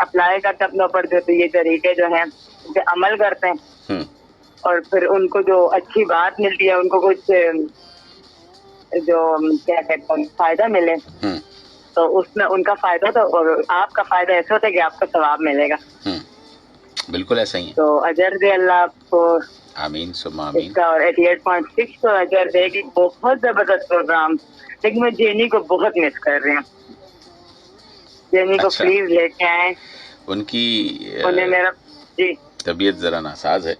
Apply کرتے اپنے اوپر جو یہ طریقے جو ہیں ان پہ عمل کرتے ہیں اور پھر ان کو جو اچھی بات ملتی ہے ان کو کچھ جو کیا کہتے ہیں فائدہ ملے تو اس میں ان کا فائدہ تو اور آپ کا فائدہ ایسا ہوتا ہے کہ آپ کو ثواب ملے گا. بالکل ایسا ہی ہے. تو اجر دے اللہ آپ کو آمین ثم آمین. اس کا اور 88.6 تو اجر دے گی. بہت زبردست پروگرام. لیکن میں جینی کو بہت مس کر رہی ہوں. جینی کو پلیز لے کے آئیں. ان کی انہیں میرا جی طبیعت ذرا ناساز ہے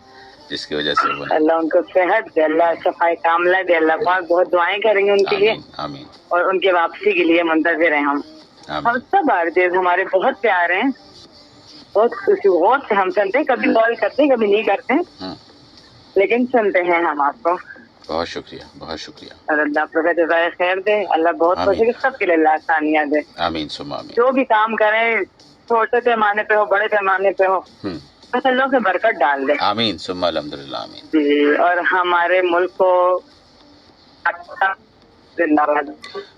جس کی وجہ سے وہ اللہ ان کو صحت دے, اللہ صفائی کاملہ دے. اللہ پاک بہت دعائیں کریں گے ان کے لیے آمین اور ان کی واپسی کے لیے منتظر ہیں ہم. ہم سب عارض ہمارے بہت پیارے ہیں, بہت خوشی بہت سے ہم سنتے ہیں. کبھی کال کرتے ہیں کبھی نہیں کرتے لیکن سنتے ہیں ہم آپ کو. بہت شکریہ بہت شکریہ. اور اللہ آپ کو جزائے خیر دے. اللہ بہت خوشی کے سب کے لیے اللہ آسانیاں دے. آمین ثم آمین. جو بھی کام کریں چھوٹے پیمانے پہ ہو بڑے پیمانے پہ ہو بس اللہ سے برکت ڈال دے. آمین ثم الحمدللہ آمین. جی اور ہمارے ملک کو زندہ باد.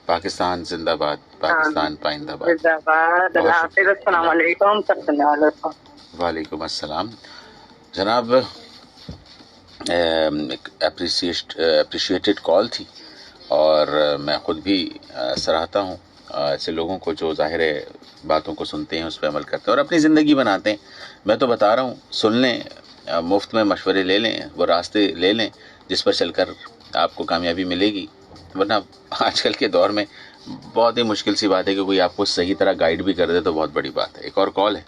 پاکستان زندہ باد. پاکستان پائندہ باد. زندہ باد. اللہ حافظ. السلام علیکم. سب سننے والوں کو وعلیکم السلام. جناب اپریشیٹڈ کال تھی اور میں خود بھی سراہتا ہوں ایسے لوگوں کو جو ظاہر باتوں کو سنتے ہیں اس پہ عمل کرتے ہیں اور اپنی زندگی بناتے ہیں. میں تو بتا رہا ہوں سن لیں, مفت میں مشورے لے لیں, وہ راستے لے لیں جس پر چل کر آپ کو کامیابی ملے گی. ورنہ آج کل کے دور میں بہت ہی مشکل سی بات ہے کہ کوئی آپ کو صحیح طرح گائیڈ بھی کر دے تو بہت بڑی بات ہے. ایک اور کال ہے.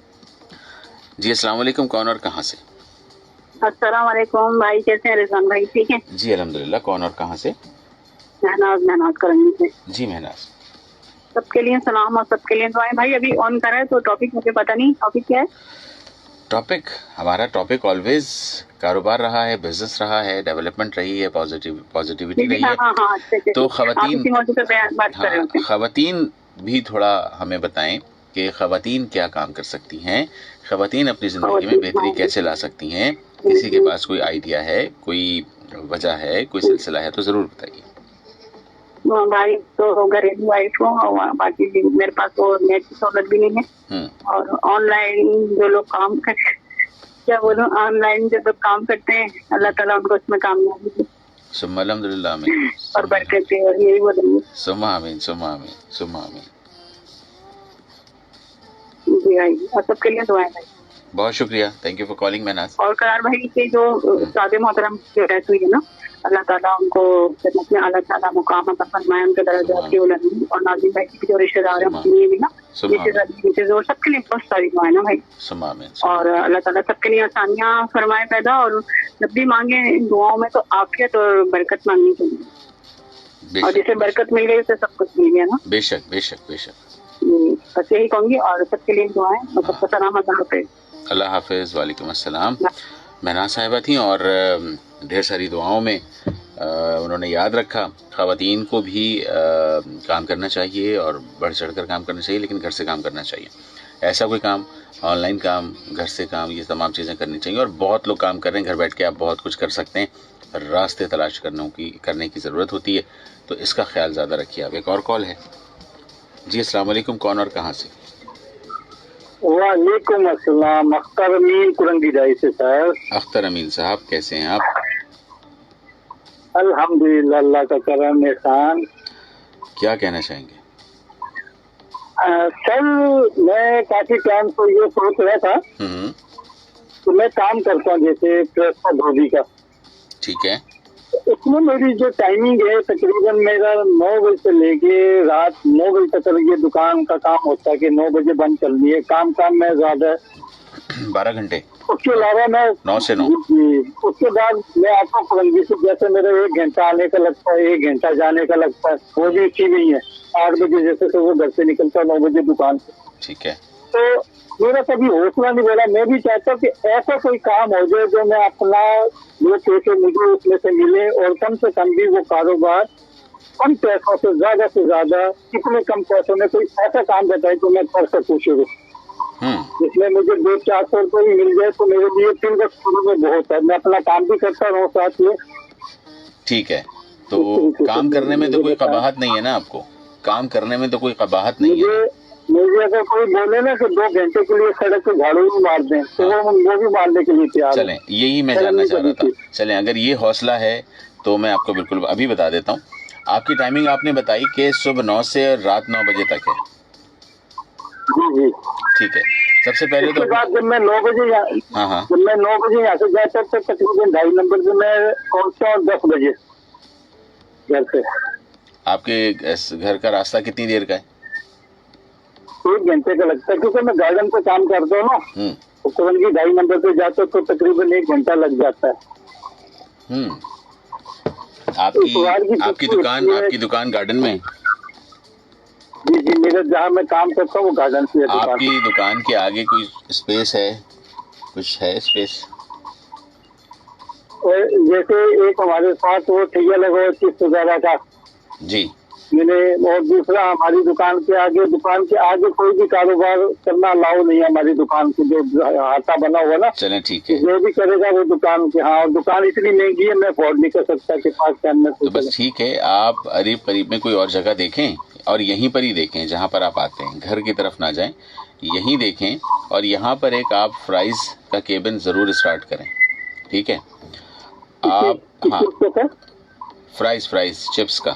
جی السلام علیکم. کون اور کہاں سے؟ السلام علیکم بھائی, کیسے ہیں رضوان بھائی؟ ٹھیک ہے جی الحمدللہ. کون اور کہاں سے؟ مہناز کرنی سے. جی مہناز. سب کے لیے سلام اور سب کے لیے دعائیں. بھائی ابھی آن کرا ہے تو ٹاپک مجھے پتہ نہیں ٹاپک کیا ہے. ٹاپک ہمارا ٹاپک آلویز کاروبار رہا ہے, بزنس رہا ہے, ڈیولپمنٹ رہی ہے, پازیٹیوٹی رہی ہے. تو خواتین بھی تھوڑا ہمیں بتائیں کہ خواتین کیا کام کر سکتی ہیں, خواتین اپنی زندگی میں بہتری کیسے لا سکتی ہیں. کسی کے پاس کوئی آئیڈیا ہے, کوئی وجہ ہے, کوئی سلسلہ ہے تو ضرور بتائیے. بھائی تو گھریلو وائف ہوں, باقی میرے پاس وہ نیٹ کی سہولت بھی نہیں ہے اور آن لائن جو لوگ کام کرتے کیا بولوں آن لائن جو لوگ کام کرتے ہیں اللہ تعالیٰ ان کو اس میں کامیابی دے. ثم الحمدللہ آمین. اور برکت دے. اور یہی بولیں گے ثم آمین ثم آمین ثم آمین. جی بھائی اور سب کے لیے دعائیں بھائی. بہت شکریہ. Thank you for calling Mahnaz. اور قرار بھائی کے جو استاد محترم کی ڈیتھ ہوئی ہے نا, اللہ تعالیٰ ان کو جنت میں اعلیٰ تعالیٰ مقام عطا فرمائے, ان کے درجات کی بلندی. اور ناظرین بھائی کی جو رشتے دار ہیں ان کے لیے بھی نا اور سب کے لیے بہت ساری دعائیں نا بھائی. اور اللہ تعالیٰ سب کے لیے آسانیاں فرمائے پیدا. اور جب بھی مانگے ان دعاؤں میں تو عافیت اور برکت مانگنی چاہیے, اور جسے برکت مل گئی اسے سب کچھ مل گیا نا. بے شک بے شک بے شک. بس یہی کہوں گی اور سب کے لیے دعائیں. اور سب کو سلام. اللہ حافظ. اللہ حافظ. وعلیکم السلام. مہناز صاحبہ تھیں اور ڈھیر ساری دعاؤں میں انہوں نے یاد رکھا خواتین کو بھی کام کرنا چاہیے اور بڑھ چڑھ کر کام کرنا چاہیے, لیکن گھر سے کام کرنا چاہیے. ایسا کوئی کام, آن لائن کام, گھر سے کام, یہ تمام چیزیں کرنی چاہیے. اور بہت لوگ کام کر رہے ہیں, گھر بیٹھ کے آپ بہت کچھ کر سکتے ہیں. راستے تلاش کرنے کی ضرورت ہوتی ہے, تو اس کا خیال زیادہ رکھیے آپ. ایک اور کال ہے. جی السلام علیکم. کون اور کہاں سے؟ وعلیکم السلام. اختر امین کرنگی جائی سے سر. اختر امین صاحب کیسے ہیں آپ؟ الحمدللہ اللہ کا کرم احسان. کیا کہنا چاہیں گے؟ سر میں کافی ٹائم سے یہ سوچ رہا تھا کہ میں کام کرتا ہوں جیسے پریس کا دھوبی کا. ٹھیک ہے. اس میں میری جو ٹائمنگ ہے تقریباً میرا 9 بجے سے لے کے رات 9 بجے تک یہ دکان کا کام ہوتا ہے کہ 9 بجے بند چل رہی ہے. کام میں زیادہ 12 گھنٹے. اس کے علاوہ میں 9 سے 9. اس کے بعد میں آتا ہوں فرنگی سے, جیسے میرا 1 گھنٹہ آنے کا لگتا ہے, 1 گھنٹہ جانے کا لگتا ہے. وہ بھی اچھی نہیں ہے. 8 بجے جیسے سے وہ گھر سے نکلتا ہے 9 بجے دکان سے. ٹھیک ہے. تو میرا کبھی حوصلہ نہیں بڑھا. میں بھی چاہتا ہوں کہ ایسا کوئی کام ہو جائے جو میں اپنا جو پیسے مجھے اس میں سے ملے, اور کم سے کم بھی وہ کاروبار کم پیسوں سے زیادہ کتنے کم پیسوں میں کوئی ایسا کام بتائے تو میں کر سکوں شروع, جس میں مجھے 200-400 روپئے بھی مل جائے تو میرے لیے 3 وقت شروع میں بہت ہے. میں اپنا کام بھی کرتا رہوں ساتھ میں. ٹھیک ہے. تو کام کرنے میں تو کوئی قباحت نہیں ہے نا آپ کو؟ کام کرنے میں تو کوئی قباحت نہیں ہے. مجھے اگر کوئی بولے نا کہ 2 گھنٹے کے لیے سڑک پہ جھاڑو بھی مار دیں تو وہ بھی مارنے کے لیے تیار. چلیں یہی میں جاننا چاہ رہا تھا. چلیں اگر یہ حوصلہ ہے تو میں آپ کو بالکل ابھی بتا دیتا ہوں. آپ کی ٹائمنگ آپ نے بتائی کہ صبح 9 سے رات 9 بجے تک ہے. جی ٹھیک ہے. سب سے پہلے تو جب میں 9 بجے جب میں 9 بجے یہاں سے جاتا تو تقریباً 2.5 نمبر سے میں پہنچتا ہوں 10 بجے گھر سے. آپ کے گھر کا راستہ کتنی دیر کا ہے؟ 1 گھنٹے کا لگتا ہے کیونکہ میں گارڈن پہ کام کرتا ہوں نا. تو ترنت 2.5 نمبر پہ جاتا ہوں تو تقریباً 1 گھنٹہ لگ جاتا ہے. آپ کی دکان گارڈن میں؟ جی میرا جہاں میں کام کرتا ہوں وہ گارڈن سے. آپ کی دکان کے آگے کوئی اسپیس ہے؟ کچھ ہے اسپیس؟ جیسے ایک ہمارے پاس وہ ٹھیکا لگا ہوا چپس وغیرہ کا. جی. اور دوسرا ہماری دکان کے آگے کوئی بھی کاروبار کرنا الاؤ نہیں ہے. ہماری دکان کی جو آٹا بنا ہوا نا. چلیں ٹھیک ہے. جو بھی کرے گا وہ دکان کے. ہاں دکان اتنی مہنگی ہے میں افورڈ نہیں کر سکتا کہ 5 ٹائم میں. تو بس ٹھیک ہے. آپ قریب میں کوئی اور جگہ دیکھیں اور یہیں پر ہی دیکھیں جہاں پر آپ آتے ہیں. گھر کی طرف نہ جائیں, یہیں دیکھیں اور یہاں پر ایک آپ فرائز کا کیبن ضرور اسٹارٹ کریں. ٹھیک ہے. آپ فرائز چپس کا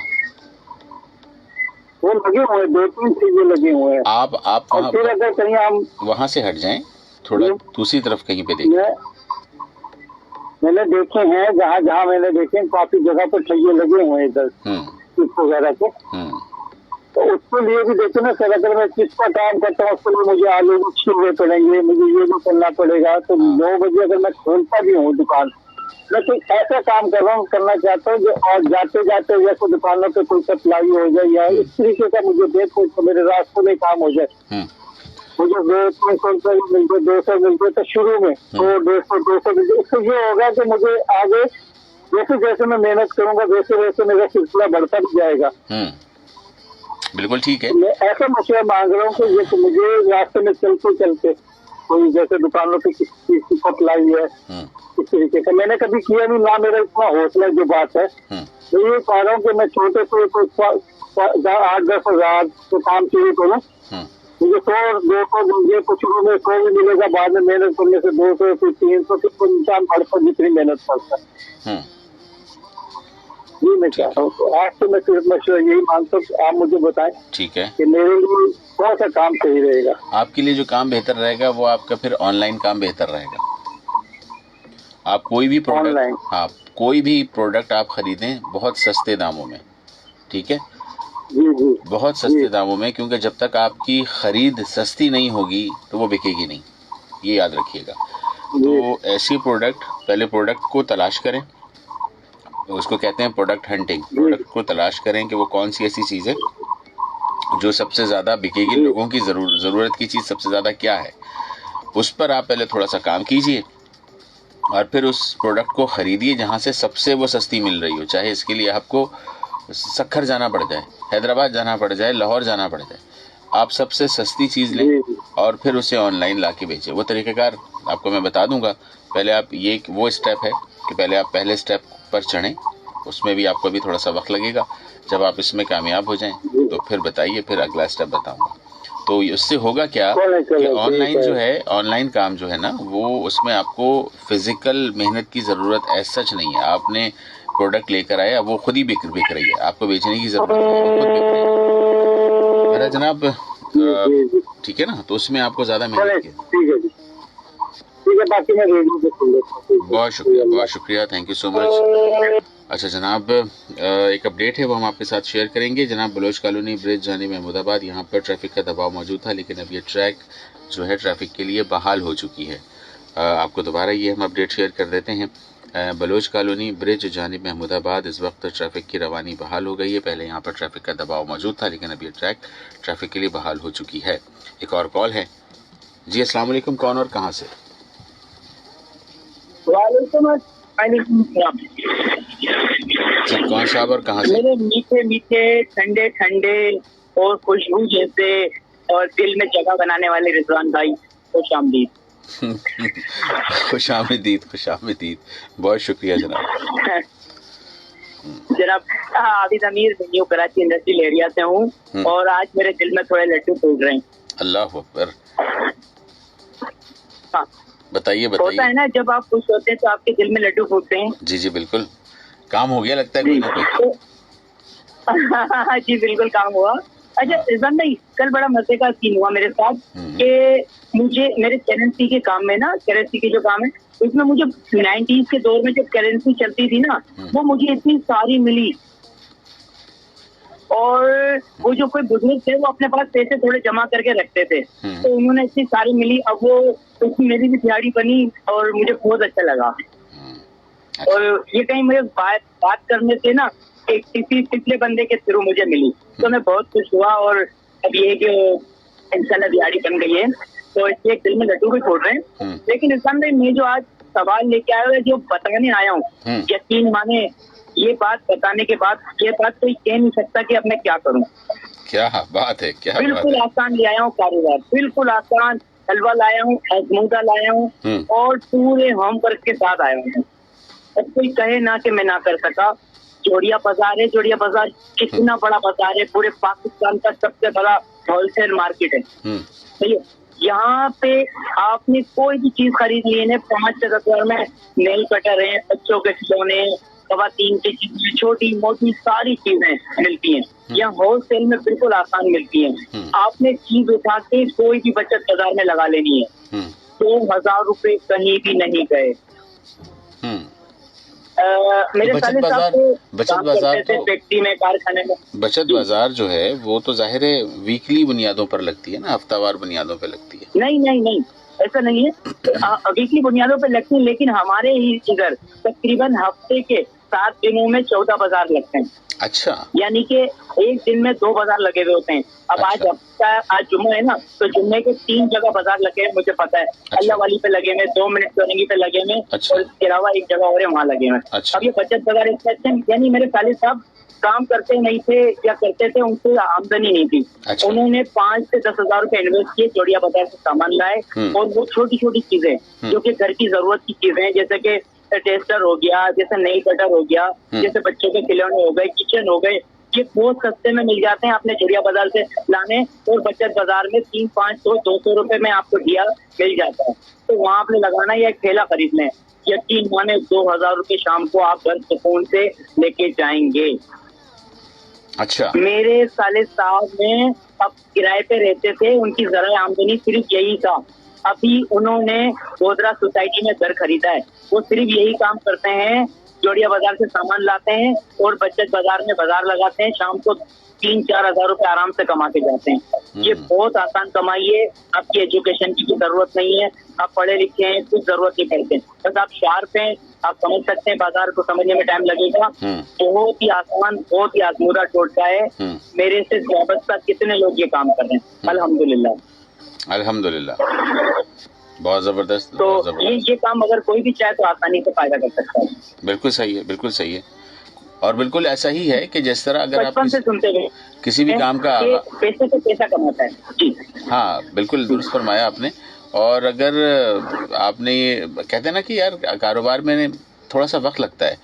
وہ لگے ہوئے 2-3 چیزیں لگے ہوئے ہیں. آپ پھر اگر کہیں ہم وہاں سے ہٹ جائیں تھوڑا دوسری طرف کہیں پہ دیکھیں. میں نے دیکھے ہیں جہاں میں نے دیکھے کافی جگہ پر ٹھیے لگے ہوئے ہیں ادھر چپس وغیرہ کے. تو اس کے لیے بھی دیکھیں نا سر, اگر میں چپس کا کام کرتا ہوں اس کے لیے مجھے آلو بھی چھلنے پڑیں گے, مجھے یہ بھی کرنا پڑے گا. تو 9 بجے اگر میں کھولتا بھی ہوں دکان, لیکن ایسا کام کرنا چاہتا ہوں جو اور جاتے جیسے دکانوں پہ کوئی سپلائی ہو جائے یا اس طریقے کا مجھے دیکھ تو میرے راستے میں کام ہو جائے. مجھے 200-300 روپئے ملتے 200 ملتے تو شروع میں 100-150 ملتے. اس سے یہ ہوگا کہ مجھے آگے جیسے میں محنت کروں گا ویسے میرا سلسلہ بڑھتا بھی جائے گا. بالکل ٹھیک ہے. میں ایسا مشورہ مانگ رہا ہوں کہ مجھے راستے میں چلتے کوئی جیسے دکانوں پہ کسی چیز کی سپلائی ہے اس طریقے کا میں نے کبھی کیا نہیں, نہ میرا اتنا حوصلہ جو بات ہے. میں یہ چاہ رہا ہوں کہ میں چھوٹے سے 8-10 ہزار سے کام شروع کروں. مجھے 100-200 ملے کچھ میں 100 بھی ملے گا, بعد میں محنت کرنے سے 200 پھر 300 پھر انسان بڑھتا جتنی محنت کرتا ہے. جی میں چاہتا ہوں تو آج سے میں صرف مشورہ یہی مانگتا ہوں کہ آپ مجھے بتائیں ٹھیک ہے کہ میرے لیے کون سا کام صحیح رہے گا. آپ کے لیے جو کام بہتر رہے گا وہ آپ کا پھر آن لائن کام بہتر رہے گا. آپ کوئی بھی پروڈکٹ آپ خریدیں بہت سستے داموں میں. ٹھیک ہے. بہت سستے داموں میں, کیونکہ جب تک آپ کی خرید سستی نہیں ہوگی تو وہ بکے گی نہیں, یہ یاد رکھیے گا. تو ایسی پہلے پروڈکٹ کو تلاش کریں, اس کو کہتے ہیں پروڈکٹ ہنٹنگ. پروڈکٹ کو تلاش کریں کہ وہ کون سی ایسی چیز ہے جو سب سے زیادہ بکے گی, لوگوں کی ضرورت کی چیز سب سے زیادہ کیا ہے, اس پر آپ پہلے تھوڑا سا کام کیجئے اور پھر اس پروڈکٹ کو خریدیے جہاں سے سب سے وہ سستی مل رہی ہو. چاہے اس کے لیے آپ کو سکھر جانا پڑ جائے, حیدرآباد جانا پڑ جائے, لاہور جانا پڑ جائے, آپ سب سے سستی چیز لیں اور پھر اسے آن لائن لا کے بیچیں. وہ طریقہ کار آپ کو میں بتا دوں گا. پہلے آپ وہ اسٹیپ ہے کہ پہلے آپ پہلے اسٹیپ پر چڑھیں, اس میں بھی آپ کو بھی تھوڑا سا وقت لگے گا. جب آپ اس میں کامیاب ہو جائیں تو پھر بتائیے, پھر اگلا اسٹیپ بتاؤں گا. تو اس سے ہوگا کیا کہ آن لائن کام جو ہے نا وہ اس میں آپ کو فزیکل محنت کی ضرورت ایز سچ نہیں ہے. آپ نے پروڈکٹ لے کر آیا, وہ خود ہی بک رہی ہے, آپ کو بیچنے کی ضرورت نہیں ہے, خود بک رہی ہے. میرا جناب ٹھیک ہے نا, تو اس میں آپ کو زیادہ محنت کی. بہت شکریہ تھینک یو سو مچ. اچھا جناب, ایک اپڈیٹ ہے وہ ہم آپ کے ساتھ شیئر کریں گے. جناب بلوچ کالونی برج جانب محمود آباد, یہاں پر ٹریفک کا دباؤ موجود تھا, لیکن اب یہ ٹریک جو ہے ٹریفک کے لیے بحال ہو چکی ہے. آپ کو دوبارہ یہ ہم اپڈیٹ شیئر کر دیتے ہیں. بلوچ کالونی برج جانب محمود آباد اس وقت ٹریفک کی روانی بحال ہو گئی ہے. پہلے یہاں پر ٹریفک کا دباؤ موجود تھا, لیکن اب یہ ٹریفک کے لیے بحال ہو چکی ہے. ایک اور کال ہے. جی السلام علیکم, کون اور کہاں سے؟ وعلیکم السلام. جی کون صاحب اور کہاں سے؟ میرے میٹھے میٹھے ٹھنڈے ٹھنڈے اور خوشبو جیسے اور دل میں جگہ بنانے والے رضوان بھائی, خوش آمدید. خوش آمدید. بہت شکریہ جناب. جناب عابد امیر نیو کراچی انڈسٹریل ایریا سے ہوں, اور آج میرے دل میں تھوڑے لڈو ٹوٹ رہے ہیں. اللہ اکبر. ہاں بتائیے ہوتا بتائیے. ہے نا جب آپ خوش ہوتے ہیں تو آپ کے دل میں لڈو پھوٹتے ہیں. جی جی بالکل, کام ہو گیا لگتا ہے کوئی نہ کوئی. جی بالکل کام ہوا. اچھا رضوان بھائی, کل بڑا مزے کا سین ہوا میرے ساتھ کہ مجھے میرے کرنسی کے کام میں نا, کرنسی کے جو کام ہے اس میں مجھے 90s کے دور میں جب کرنسی چلتی تھی نا وہ مجھے اتنی ساری ملی, اور وہ جو کوئی بزرگ تھے وہ اپنے پاس پیسے تھوڑے جمع کر کے رکھتے تھے, تو انہوں نے اتنی ساری ملی. اب وہ اس کی میری بھی دیہڑی بنی اور مجھے بہت اچھا لگا. اور یہ کہیں مجھے بات کرنے سے نا ایک کسی پچھلے بندے کے تھرو مجھے ملی تو میں بہت خوش ہوا. اور اب یہ کہ انشاءاللہ دیہڑی بن گئی ہے تو اس لیے دل میں لڈو بھی پھوٹ رہے ہیں. لیکن رضوان بھائی میں جو آج سوال لے کے آیا ہوں, جو بتانے آیا ہوں, یقین مانے یہ بات بتانے کے بعد یہ بات کوئی کہہ نہیں سکتا کہ اب میں کیا کروں. کیا بات ہے, کیا بالکل آسان لے آیا ہوں کاروبار, بالکل آسان. حلوہ لایا ہوں, اجمودا لایا ہوں اور پورے ہوم ورک کے ساتھ آیا ہوں. اب کوئی کہے نہ کہ میں نہ کر سکا. جوڑیا بازار ہے, جوڑیا بازار کتنا بڑا بازار ہے, پورے پاکستان کا سب سے بڑا ہول سیل مارکیٹ ہے. صحیح ہے. یہاں پہ آپ نے کوئی بھی چیز خرید لی ہے 5 سے 10 ہزار میں نیل کٹر ہیں, بچوں کے کھلونے, خواتین کی چیزیں, چھوٹی موٹی ساری چیزیں ملتی ہیں. یہاں ہول سیل میں بالکل آسان ملتی ہیں. آپ نے چیز اٹھا کے کوئی بھی بچت بازار میں لگا لینی ہے. 2000 روپے کہیں بھی نہیں گئے. میرے بچت بازار تو فیکٹری میں, کارخانے میں. بچت بازار جو ہے وہ تو ظاہر ہے ویکلی بنیادوں پر لگتی ہے نا, ہفتہ وار بنیادوں پہ لگتی ہے. نہیں ایسا نہیں ہے, ویکلی بنیادوں پہ لگتی ہیں, لیکن ہمارے ہی ادھر تقریباً ہفتے کے 7 دنوں میں 14 بازار لگتے ہیں. اچھا, یعنی کہ ایک دن میں 2 بازار لگے ہوئے ہوتے ہیں. اب آج جمعہ ہے نا, تو جمعے کے 3 جگہ بازار لگے ہیں, مجھے پتا ہے. اللہ والی پہ لگے ہوئے, 2 منٹ سورنگی پہ لگے ہوئے, اور اس کے علاوہ ایک جگہ اور ہے وہاں لگے ہوئے. اب یہ بچت بازار یعنی میرے والد صاحب کام کرتے نہیں تھے یا کرتے تھے, ان سے آمدنی نہیں تھی. انہوں نے 5 سے 10 ہزار روپے انویسٹ کیے, جوڑیا بازار سے سامان لائے, اور وہ چھوٹی چھوٹی چیزیں جو کہ گھر کی ضرورت کی چیزیں ہیں, جیسے کہ ٹیسٹر ہو گیا, جیسے نیل کٹر ہو گیا, جیسے بچوں کے کھلونے ہو گئے, کچن ہو گئے, یہ بہت سستے میں مل جاتے ہیں. آپ نے جوڑیا بازار سے لانے, اور بچت بازار میں 300-500 200 روپے میں آپ کو دیا مل جاتا ہے. تو وہاں آپ نے لگانا یا ایک ٹھیلا خرید لیں, یقین مانے 2000 روپے شام کو آپ گھر سکون سے لے کے جائیں گے. اچھا, میرے والد صاحب میں اب کرائے پہ رہتے تھے, ان کی ذرائع آمدنی صرف یہی تھا. ابھی انہوں نے گودرا سوسائٹی میں گھر خریدا ہے. وہ صرف یہی کام کرتے ہیں, جوڑیا بازار سے سامان لاتے ہیں اور بچت بازار میں بازار لگاتے ہیں. شام کو 3-4 ہزار روپے آرام سے کما کے جاتے ہیں. یہ بہت آسان کمائی ہے. آپ کی ایجوکیشن کی ضرورت نہیں ہے, آپ پڑھے لکھے ہیں, کچھ ضرورت نہیں پڑتے, بس آپ شارپ ہیں, آپ سمجھ سکتے ہیں. بازار کو سمجھنے میں ٹائم لگے گا. بہت ہی آسان, بہت ہی آزمودہ ٹوٹکا ہے. میرے سے وابستہ کتنے لوگ یہ کام کر رہے ہیں, الحمدللہ. الحمدللہ, بہت زبردست. تو یہ کام اگر کوئی بھی چاہے تو آسانی سے فائدہ کر سکتا ہے. بالکل صحیح ہے, بالکل صحیح ہے. اور بالکل ایسا ہی ہے کہ جس طرح اگر آپ کسی بھی کام کا پیسے سے پیسہ کماتا ہے. جی ہاں بالکل درست فرمایا آپ نے. اور اگر آپ نے یہ کہتے ہیں نا کہ یار کاروبار میں تھوڑا سا وقت لگتا ہے,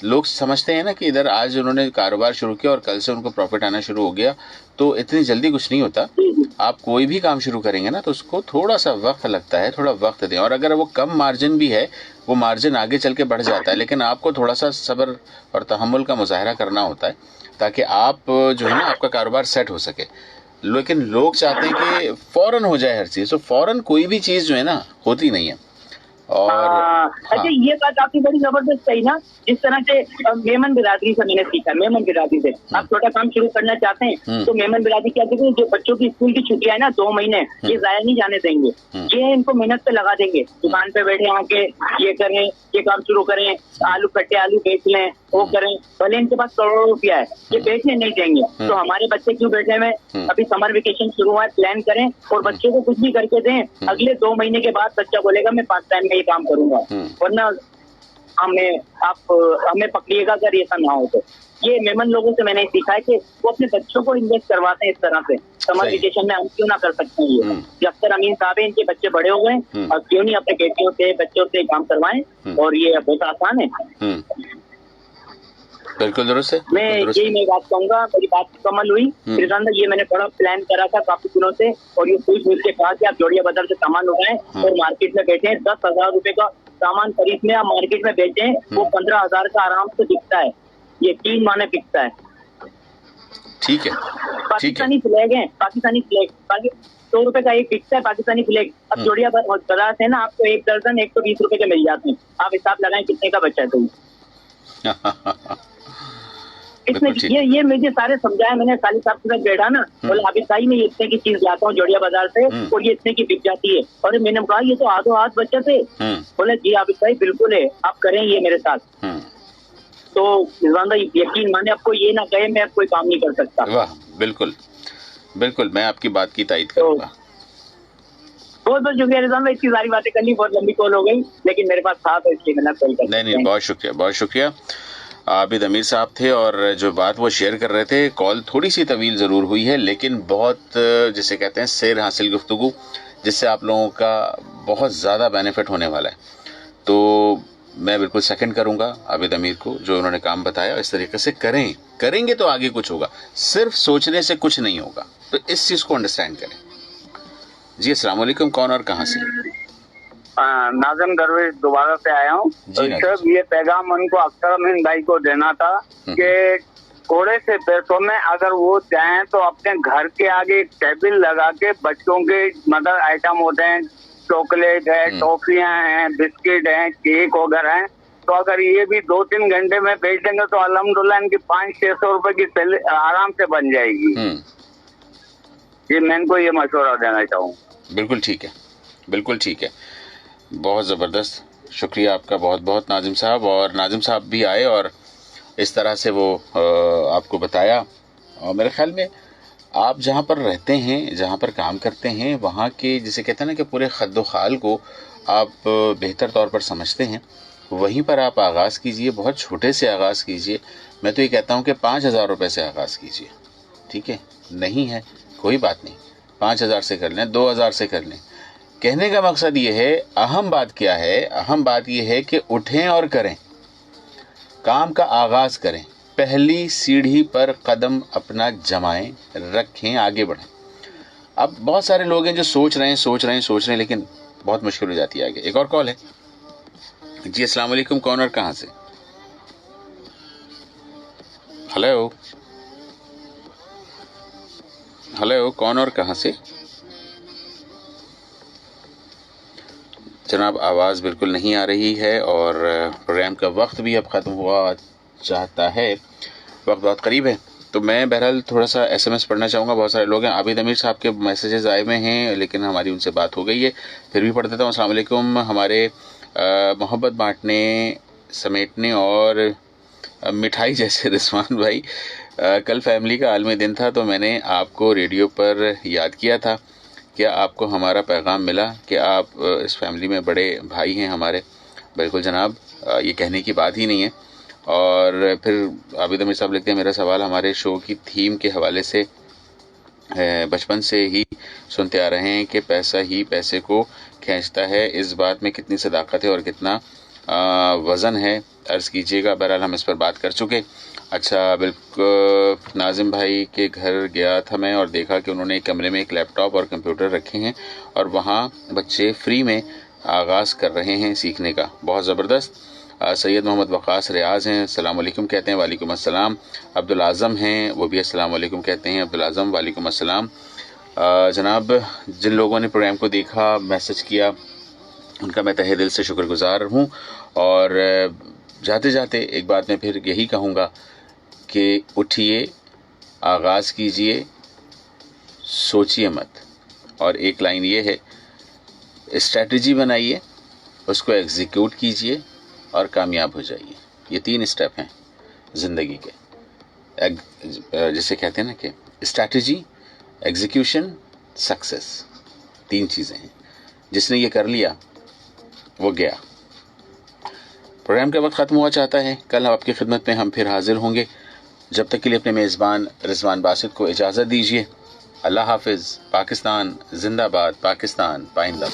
لوگ سمجھتے ہیں نا کہ ادھر آج انہوں نے کاروبار شروع کیا اور کل سے ان کو پروفٹ آنا شروع ہو گیا, تو اتنی جلدی کچھ نہیں ہوتا. آپ کوئی بھی کام شروع کریں گے نا تو اس کو تھوڑا سا وقت لگتا ہے, تھوڑا وقت دیں. اور اگر وہ کم مارجن بھی ہے, وہ مارجن آگے چل کے بڑھ جاتا ہے, لیکن آپ کو تھوڑا سا صبر اور تحمل کا مظاہرہ کرنا ہوتا ہے تاکہ آپ جو ہے نا آپ کا کاروبار سیٹ ہو سکے. لیکن لوگ چاہتے ہیں کہ فوراً ہو جائے ہر چیز, تو فوراً کوئی بھی چیز جو ہے نا ہوتی نہیں ہے. اور اچھا یہ بات آپ کی بڑی زبردست کہی نا, جس طرح سے میمن برادری سے میں نے سیکھا. میمن برادری سے آپ چھوٹا کام شروع کرنا چاہتے ہیں تو میمن برادری کیا کہتے ہیں, جو بچوں کی اسکول کی چھٹیاں ہیں نا 2 مہینے, یہ ضائع نہیں جانے دیں گے. یہ ان کو محنت پہ لگا دیں گے, دکان پہ بیٹھے آ کے یہ کریں, یہ کام شروع کریں, آلو کٹے آلو بیچ لیں, وہ کریں. بھلے ان کے پاس کروڑوں روپیہ ہے, یہ بیچنے نہیں دیں گے. تو ہمارے بچے کیوں بیٹھے ہوئے, ابھی سمر ویکیشن شروع ہوا ہے, پلان کریں اور بچوں کو کچھ بھی کر کے دیں. اگلے 2 مہینے کے بعد بچہ بولے گا میں پارٹ ٹائم میں یہ کام کروں گا, ورنہ ہمیں پکڑیے گا اگر ایسا نہ ہو. تو یہ میمن لوگوں سے میں نے سیکھا ہے کہ وہ اپنے بچوں کو انویسٹ کرواتے ہیں اس طرح سے. سمر ویکیشن میں ہم کیوں نہ کر سکتے ہیں یہ, کہ اختر امین صاحب ہیں, ان کے بچے بڑے ہو گئے, اور کیوں نہیں اپنے بیٹیوں سے بچوں سے کام کروائیں, اور یہ بہت آسان ہے. بالکل درست ہے. میں یہی میں بات کہوں گا, میری بات مکمل ہوئی. رضوان بھائی یہ میں نے بڑا پلان کرا تھا کافی دنوں سے, اور یہ پوچھ مجھ کے کہا کہ آپ جوڑیا بازار سے سامان اٹھائیں اور مارکیٹ میں بیچیں. 10,000 روپے کا سامان خرید میں آپ مارکیٹ میں بیچیں, وہ 15,000 کا آرام سے بکتا ہے. یہ 3 ماہ بکتا ہے. ٹھیک ہے, پاکستانی فلیگ ہیں, پاکستانی فلیگ 100 روپے کا ایک بکتا ہے پاکستانی فلیگ. اب جوڑیا بازار سے نا آپ کو 1 درجن 120 روپے کے مل جاتے ہیں. آپ حساب لگائیں کتنے کا بچہ ہے. تو اس میں یہ مجھے سارے سمجھایا میں نے, سالی صاحب کے ساتھ بیٹھا نا, بولے حافظ بھائی میں اتنے کی چیز لاتا ہوں جوڑیا بازار سے اور یہ اتنے کی بک جاتی ہے. اور میں نے کہا یہ تو آدھو ہاتھ بچت ہے. بولے جی حافظ بھائی بالکل ہے, آپ کریں یہ میرے ساتھ. تو رضوان بھائی یقین مانے, آپ کو یہ نہ کہے میں کوئی کام نہیں کر سکتا. واہ, بالکل بالکل, میں آپ کی بات کی تائید کروں گا. بہت بہت شکریہ رضوان بھائی, اتنی ساری باتیں کرنی, بہت لمبی کال ہو گئی لیکن میرے پاس تھا تو اس لیے میں نے کال کر. نہیں, بہت شکریہ, بہت شکریہ. عابد امیر صاحب تھے اور جو بات وہ شیئر کر رہے تھے, کال تھوڑی سی طویل ضرور ہوئی ہے لیکن بہت جسے کہتے ہیں سیر حاصل گفتگو, جس سے آپ لوگوں کا بہت زیادہ بینیفٹ ہونے والا ہے. تو میں بالکل سیکنڈ کروں گا عابد امیر کو, جو انہوں نے کام بتایا اس طریقے سے کریں گے تو آگے کچھ ہوگا. صرف سوچنے سے کچھ نہیں ہوگا, تو اس چیز کو انڈرسٹینڈ کریں. جی السلام علیکم, کون اور کہاں سے؟ ناظم درویش دوبارہ سے آیا ہوں. صرف یہ پیغام ان کو اختر امین بھائی کو دینا تھا کہ تھوڑے سے پیسوں میں اگر وہ چاہیں تو اپنے گھر کے آگے ایک ٹیبل لگا کے بچوں کے مدر آئٹم ہوتے ہیں, چاکلیٹ ہے, ٹافیاں ہیں, بسکٹ ہیں, کیک وغیرہ ہیں, تو اگر یہ بھی 2-3 گھنٹے میں بیچ دیں گے تو الحمدللہ ان کی 500-600 روپے کی سیل آرام سے بن جائے گی. جی میں ان کو یہ مشورہ دینا چاہوں. بالکل ٹھیک ہے, بالکل ٹھیک ہے, بہت زبردست. شکریہ آپ کا بہت بہت ناظم صاحب. اور ناظم صاحب بھی آئے اور اس طرح سے وہ آپ کو بتایا. اور میرے خیال میں آپ جہاں پر رہتے ہیں, جہاں پر کام کرتے ہیں, وہاں کے جسے کہتے ہیں نا کہ پورے خد و خال کو آپ بہتر طور پر سمجھتے ہیں, وہیں پر آپ آغاز کیجئے. بہت چھوٹے سے آغاز کیجئے. میں تو یہ کہتا ہوں کہ 5,000 روپے سے آغاز کیجئے. ٹھیک ہے, نہیں ہے کوئی بات نہیں, 5,000 سے کر لیں, 2,000 سے کر لیں. کہنے کا مقصد یہ ہے, اہم بات کیا ہے, اہم بات یہ ہے کہ اٹھیں اور کریں, کام کا آغاز کریں. پہلی سیڑھی پر قدم اپنا جمائیں, رکھیں, آگے بڑھیں. اب بہت سارے لوگ ہیں جو سوچ رہے ہیں لیکن بہت مشکل ہو جاتی ہے آگے. ایک اور کال ہے. جی السلام علیکم, کون اور کہاں سے؟ ہلو, کون اور کہاں سے؟ جناب آواز بالکل نہیں آ رہی ہے اور پروگرام کا وقت بھی اب ختم ہوا چاہتا ہے, وقت بہت قریب ہے. تو میں بہرحال تھوڑا سا SMS پڑھنا چاہوں گا. بہت سارے لوگ ہیں. عابد امیر صاحب کے میسیجز آئے ہوئے ہیں لیکن ہماری ان سے بات ہو گئی ہے, پھر بھی پڑھ دیتا ہوں. السلام علیکم. ہمارے محبت بانٹنے, سمیٹنے اور مٹھائی جیسے رضوان بھائی, کل فیملی کا عالمی دن تھا تو میں نے آپ کو ریڈیو پر یاد کیا تھا. کیا آپ کو ہمارا پیغام ملا کہ آپ اس فیملی میں بڑے بھائی ہیں ہمارے؟ بالکل جناب, یہ کہنے کی بات ہی نہیں ہے. اور پھر عابد امیر صاحب لکھتے ہیں, میرا سوال ہمارے شو کی تھیم کے حوالے سے بچپن سے ہی سنتے آ رہے ہیں کہ پیسہ ہی پیسے کو کھینچتا ہے, اس بات میں کتنی صداقت ہے اور کتنا وزن ہے, عرض کیجیے گا. بہرحال ہم اس پر بات کر چکے. اچھا, بالکل ناظم بھائی کے گھر گیا تھا میں اور دیکھا کہ انہوں نے ایک کمرے میں ایک لیپ ٹاپ اور کمپیوٹر رکھے ہیں اور وہاں بچے فری میں آغاز کر رہے ہیں سیکھنے کا. بہت زبردست. سید محمد وقاص ریاض ہیں, السلام علیکم کہتے ہیں. وعلیکم السلام. عبدالعظم ہیں, وہ بھی السلام علیکم کہتے ہیں. عبدالعظم وعلیکم السلام. جناب جن لوگوں نے پروگرام کو دیکھا, میسج کیا, ان کا میں تہہ دل سے شکر گزار ہوں. اور جاتے جاتے ایک بات میں پھر یہی کہوں گا کہ اٹھیے, آغاز کیجئے, سوچیے مت. اور ایک لائن یہ ہے, اسٹریٹجی بنائیے, اس کو ایگزیکیوٹ کیجئے اور کامیاب ہو جائیے. یہ 3 اسٹیپ ہیں زندگی کے, جسے کہتے ہیں نا کہ اسٹریٹجی, ایگزیکیوشن, سکسیس. 3 چیزیں ہیں. جس نے یہ کر لیا وہ گیا. پروگرام کا وقت ختم ہوا چاہتا ہے. کل آپ کی خدمت میں ہم پھر حاضر ہوں گے. جب تک کے لیے اپنے میزبان رضوان باسط کو اجازت دیجیے. اللہ حافظ. پاکستان زندہ باد, پاکستان پائندہ.